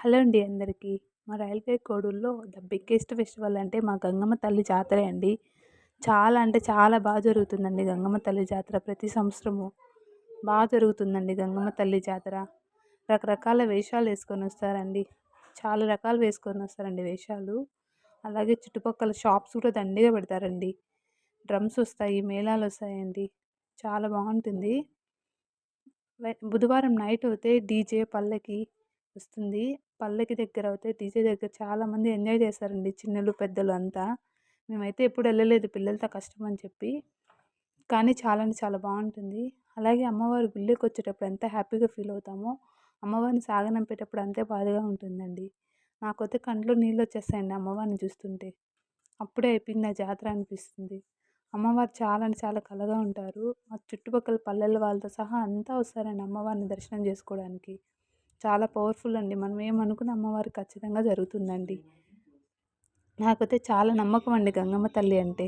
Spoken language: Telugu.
హలో అండి అందరికీ. మా రైల్వే కోడూరులో ద బిగ్గెస్ట్ ఫెస్టివల్ అంటే మా గంగమ్మ తల్లి జాతరే అండి. చాలా అంటే చాలా జరుగుతుందండి గంగమ్మ తల్లి జాతర ప్రతి సంవత్సరము. జరుగుతుందండి గంగమ్మ తల్లి జాతర. రకరకాల వేషాలేసుకొనొస్తారండి. చాలా రకాలు వేసుకొనొస్తారండి వేషాలు. అలాగే చుట్టుపక్కల షాప్స్ కూడా దండిగా పెడతారండి. డ్రమ్స్ ఒస్తాయి, మేళాలొస్తాయండి. చాలా బావుంటుంది. బుధవారం నైట్ అవుతే డీజే పల్లకి వస్తుంది. పల్లకి దగ్గర అవుతే డీజే దగ్గర చాలామంది ఎంజాయ్ చేస్తారండి. చిన్నలు, పెద్దలు అంతా. మేమైతే ఎప్పుడు ఎళ్ళలేదు పిల్లలతో కష్టం అని చెప్పి. కానీ చాలా అంటే చాలా బావుంటుంది. అలాగే అమ్మవారి గుళ్ళోకొచ్చేటప్పుడు ఎంత హ్యాపీగా ఫీల్ అవుతామో, అమ్మవారిని సాగనంపేటప్పుడు అంతే బాధగా ఉంటుందండి. నాకైతే కంట్లో నీళ్ళొచ్చేస్తాయండి అమ్మవారిని చూస్తుంటే. అప్పుడే అయిపోయిందా జాతర అనిపిస్తుంది. అమ్మవారు చాలా అంటే చాలా కళగా ఉంటారు. ఆ చుట్టుపక్కల పల్లెల వాళ్ళతో సహా అంతా వస్తారండి అమ్మవారిని దర్శనం చేసుకోవడానికి. చాలా పవర్‌ఫుల్ అండి. మనం ఏమనుకున్న అమ్మవారికి ఖచ్చితంగా జరుగుతుందండి. నాకైతే చాలా నమ్మకం అండి గంగమ్మ తల్లి అంటే.